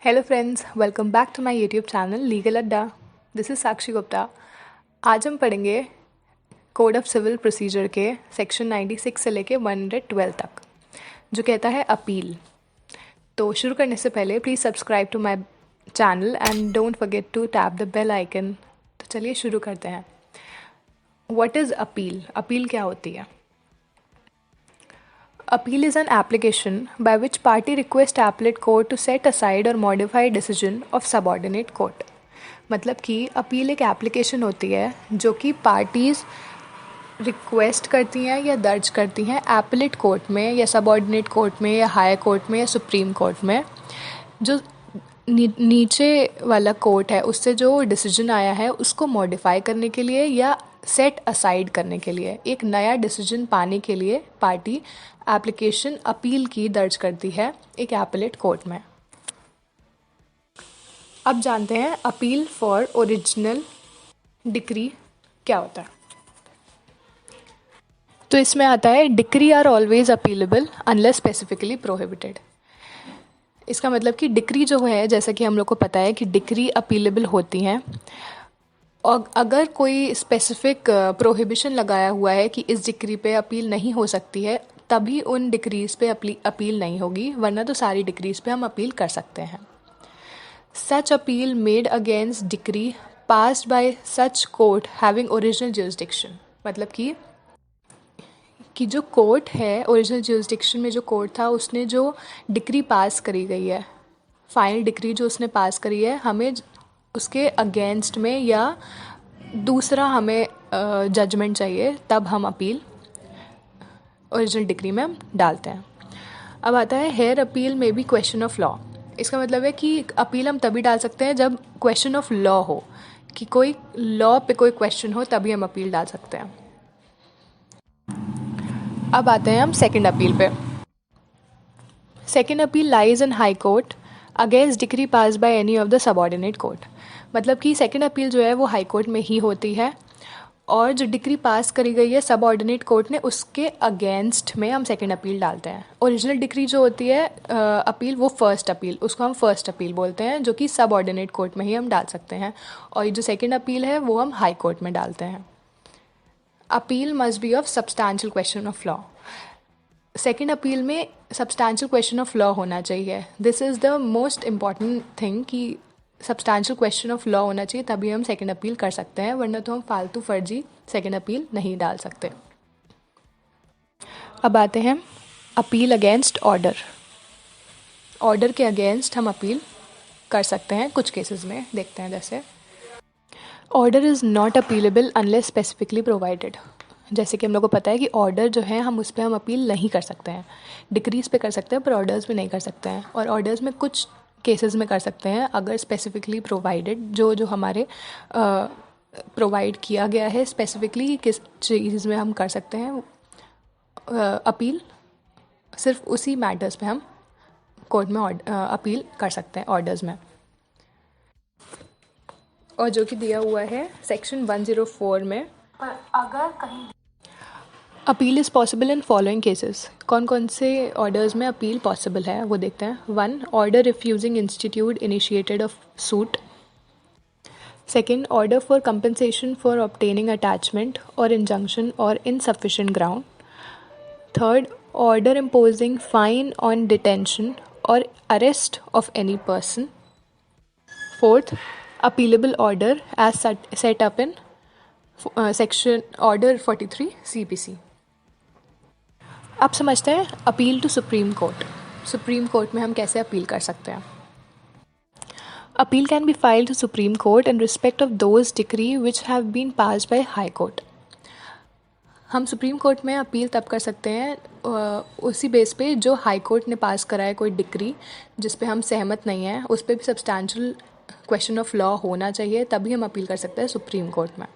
Hello friends, welcome back to my YouTube channel legal Adda. This is Sakshi Gupta. आज हम पढ़ेंगे code of civil procedure के section 96 से लेके 112 तक, जो कहता है अपील। तो शुरू करने से पहले please subscribe to my channel and don't forget to tap the bell icon. तो चलिए शुरू करते हैं। What is appeal? अपील क्या होती है? Appeal is an application by which party request appellate court to set aside or modify decision of subordinate court। मतलब कि अपील एक एप्लीकेशन होती है जो कि पार्टीज़ रिक्वेस्ट करती हैं या दर्ज करती हैं एपलेट कोर्ट में या सबऑर्डिनेट कोर्ट में या हायर कोर्ट में या सुप्रीम कोर्ट में। जो नीचे वाला कोर्ट है उससे जो डिसीजन आया है उसको मॉडिफाई करने के लिए या सेट असाइड करने के लिए, एक नया डिसीजन पाने के लिए पार्टी एप्लीकेशन अपील की दर्ज करती है एक एपलेट कोर्ट में। अब जानते हैं अपील फॉर ओरिजिनल डिक्री क्या होता है। तो इसमें आता है decree are always appealable unless specifically prohibited. इसका मतलब कि डिक्री जो है, जैसा कि हम लोग को पता है कि डिक्री अपीलेबल होती हैं, और अगर कोई स्पेसिफिक प्रोहिबिशन लगाया हुआ है कि इस डिक्री पे अपील नहीं हो सकती है, तभी उन डिक्रीज़ पे अपील नहीं होगी, वरना तो सारी डिक्रीज़ पे हम अपील कर सकते हैं। Such appeal made against decree passed by such court having original jurisdiction. मतलब कि जो कोर्ट है, ओरिजिनल ज्यूरिसडिक्शन में जो कोर्ट था, उसने जो डिक्री पास करी गई है, फाइनल डिक्री जो उसने पास करी है, हमें उसके अगेंस्ट में या दूसरा हमें जजमेंट चाहिए, तब हम अपील ओरिजिनल डिक्री में हम डालते हैं। अब आता है हेयर अपील में भी क्वेश्चन ऑफ लॉ। इसका मतलब है कि अपील हम तभी डाल सकते हैं जब क्वेश्चन ऑफ लॉ हो, कि कोई लॉ पे कोई क्वेश्चन हो, तभी हम अपील डाल सकते हैं। अब आते हैं हम सेकंड अपील पे। Second appeal lies in high court against decree pass by any of the subordinate court. मतलब कि सेकंड अपील जो है वो हाई कोर्ट में ही होती है, और जो डिक्री पास करी गई है सबऑर्डिनेट कोर्ट ने, उसके अगेंस्ट में हम सेकंड अपील डालते हैं। ओरिजिनल डिक्री जो होती है अपील, वो फर्स्ट अपील, उसको हम फर्स्ट अपील बोलते हैं, जो कि सबऑर्डिनेट कोर्ट में ही हम डाल सकते हैं, और जो सेकंड अपील है वो हम हाई कोर्ट में डालते हैं। Appeal must be of substantial question of law. Second appeal में सब्सटैंशियल क्वेश्चन ऑफ लॉ होना चाहिए। This is the most important thing कि सब्सटैंशियल क्वेश्चन ऑफ लॉ होना चाहिए, तभी हम सेकेंड अपील कर सकते हैं, वरना तो हम फालतू फर्जी सेकेंड अपील नहीं डाल सकते। अब आते हैं अपील अगेंस्ट ऑर्डर। ऑर्डर के अगेंस्ट हम अपील कर सकते हैं कुछ केसेस में, देखते हैं। जैसे order is not appealable unless specifically provided. जैसे कि हम लोग को पता है कि ऑर्डर जो है हम उस पर हम अपील नहीं कर सकते हैं। डिक्रीज़ पे कर सकते हैं पर ऑर्डर्स में नहीं कर सकते हैं, और ऑर्डर्स में कुछ केसेस में कर सकते हैं अगर स्पेसिफिकली प्रोवाइडेड, जो हमारे प्रोवाइड किया गया है स्पेसिफिकली किस चीज़ में हम कर सकते हैं अपील, सिर्फ उसी मैटर्स पे हम कोर्ट में अपील कर सकते हैं ऑर्डर्स में, और जो कि दिया हुआ है सेक्शन 104 में। पर अगर कहीं appeal is possible in following cases. कौन कौन से ऑर्डर्स में अपील पॉसिबल है वो देखते हैं। 1, order refusing institute initiated of suit. Second, order for compensation for obtaining attachment or injunction or insufficient ground. Third, order imposing fine on detention or arrest of any person. Fourth, appealable order as set up in section order 43 CPC। अब समझते हैं appeal to Supreme Court. Supreme court में हम कैसे appeal कर सकते हैं। Appeal can be filed to Supreme Court in respect of those decree which have been passed by high court. हम सुप्रीम कोर्ट में अपील तब कर सकते हैं उसी बेस पे जो हाई कोर्ट ने पास करा है कोई डिक्री जिस पे हम सहमत नहीं हैं, उस पर भी सब्सटैंशियल क्वेश्चन ऑफ लॉ होना चाहिए, तभी हम अपील कर सकते हैं सुप्रीम कोर्ट में।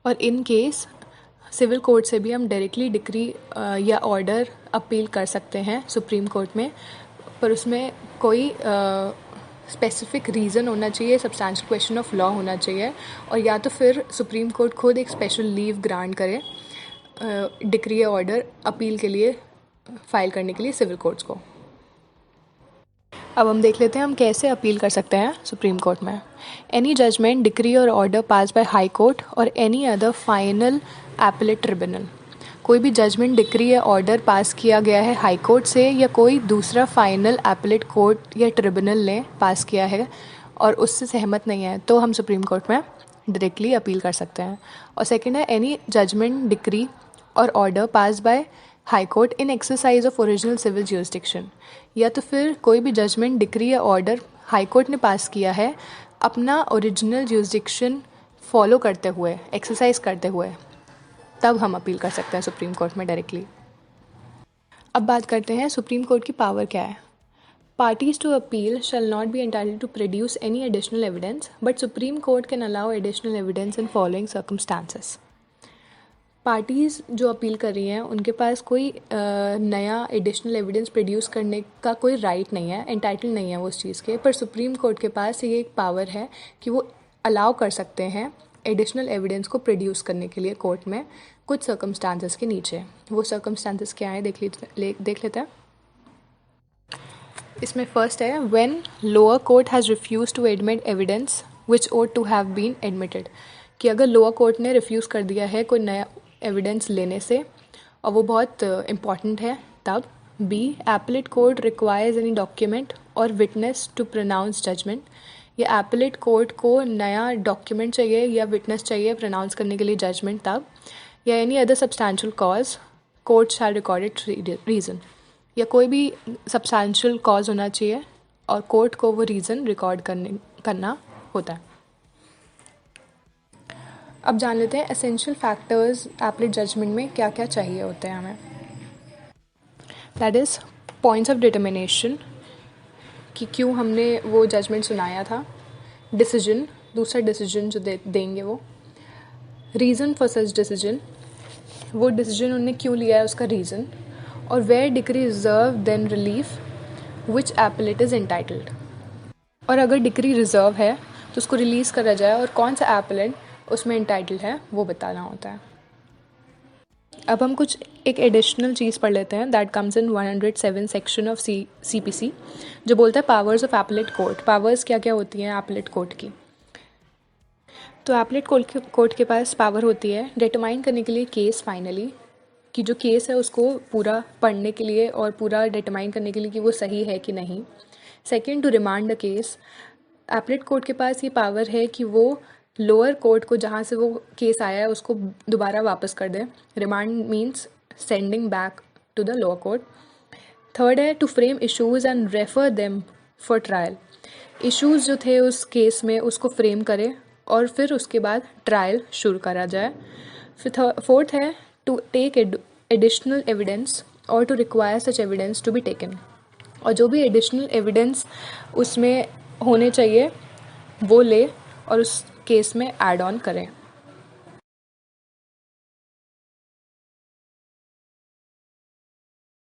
और इन केस सिविल कोर्ट से भी हम डायरेक्टली डिक्री या ऑर्डर अपील कर सकते हैं सुप्रीम कोर्ट में, पर उसमें कोई स्पेसिफिक रीज़न होना चाहिए, सब्सटैंशियल क्वेश्चन ऑफ लॉ होना चाहिए, और या तो फिर सुप्रीम कोर्ट खुद एक स्पेशल लीव ग्रांट करे डिक्री या ऑर्डर अपील के लिए फाइल करने के लिए सिविल कोर्ट्स को। अब हम देख लेते हैं हम कैसे अपील कर सकते हैं सुप्रीम कोर्ट में। एनी जजमेंट, डिक्री और order pass by high Court or any other final appellate tribunal. कोई भी जजमेंट, डिक्री या ऑर्डर पास किया गया है हाई कोर्ट से या कोई दूसरा फाइनल एपलेट कोर्ट या ट्रिब्यूनल ने पास किया है और उससे सहमत नहीं है तो हम सुप्रीम कोर्ट में डायरेक्टली अपील कर सकते हैं। और सेकंड है एनी जजमेंट, डिक्री और order pass by high court in exercise of original civil jurisdiction. या तो फिर कोई भी जजमेंट, डिक्री या ऑर्डर हाई कोर्ट ने पास किया है अपना ओरिजिनल ज्यूरिसडिक्शन फॉलो करते हुए, एक्सरसाइज करते हुए, तब हम अपील कर सकते हैं सुप्रीम कोर्ट में डायरेक्टली। अब बात करते हैं सुप्रीम कोर्ट की पावर क्या है। Parties to appeal shall not be entitled to produce any additional evidence, but Supreme Court can allow additional evidence in following circumstances. Parties जो अपील कर रही हैं उनके पास कोई नया एडिशनल एविडेंस प्रोड्यूस करने का कोई राइट नहीं है, एंटाइटल नहीं है वो उस चीज़ के, पर सुप्रीम कोर्ट के पास ये एक पावर है कि वो अलाउ कर सकते हैं एडिशनल एविडेंस को प्रोड्यूस करने के लिए कोर्ट में कुछ सर्कमस्टांसेस के नीचे। वो सर्कमस्टांसेस क्या हैं देख लेते हैं। इसमें फर्स्ट है when lower court has refuse to admit evidence which ought to have been admitted, कि अगर लोअर कोर्ट ने रिफ्यूज़ कर दिया है कोई नया एविडेंस लेने से और वो बहुत इम्पॉर्टेंट है तब। B, appellate court requires any document और विटनेस टू प्रोनाउंस जजमेंट, या एपलेट कोर्ट को नया डॉक्यूमेंट चाहिए या विटनेस चाहिए प्रोनाउंस करने के लिए जजमेंट तब। या any other substantial cause court शैल रिकॉर्डेड रीज़न, या कोई भी सब्सटैंशियल कॉज होना चाहिए और कोर्ट को वो रीज़न रिकॉर्ड करना होता है। अब जान लेते हैं एसेंशियल फैक्टर्स एपलेट जजमेंट में क्या क्या चाहिए होते हैं हमें। That is points of determination, कि क्यों हमने वो जजमेंट सुनाया था। डिसीजन, दूसरा डिसीजन जो देंगे वो। रीज़न फॉर सच डिसीजन, वो डिसीजन उन्होंने क्यों लिया है उसका रीज़न। और where decree reserve then relief which appellate is entitled, और अगर डिक्री रिजर्व है तो उसको रिलीज़ करा जाए और कौन सा एपलेट उसमें एंटाइटल्ड है वो बताना होता है। अब हम कुछ एक एडिशनल चीज़ पढ़ लेते हैं that comes in 107 section of CPC, जो बोलता है powers of appellate court. Powers क्या क्या होती हैं एपलेट कोर्ट की। तो एपलेट कोर्ट के पास पावर होती है डिटरमाइन करने के लिए केस फाइनली, कि जो केस है उसको पूरा पढ़ने के लिए और पूरा डिटरमाइन करने के लिए कि वो सही है कि नहीं। Second, to remand the case. Appellate court के पास ये पावर है कि वो लोअर कोर्ट को जहाँ से वो केस आया है उसको दोबारा वापस कर दे। Remand means sending back to the lower court. Third है to frame issues and refer them for trial. Issues जो थे उस केस में उसको फ्रेम करे और फिर उसके बाद ट्रायल शुरू करा जाए। फिर फोर्थ है टू टेक एडिशनल एविडेंस और to require such evidence to be taken, और जो भी एडिशनल एविडेंस उसमें होने चाहिए वो ले और उस केस में ऐड ऑन करें।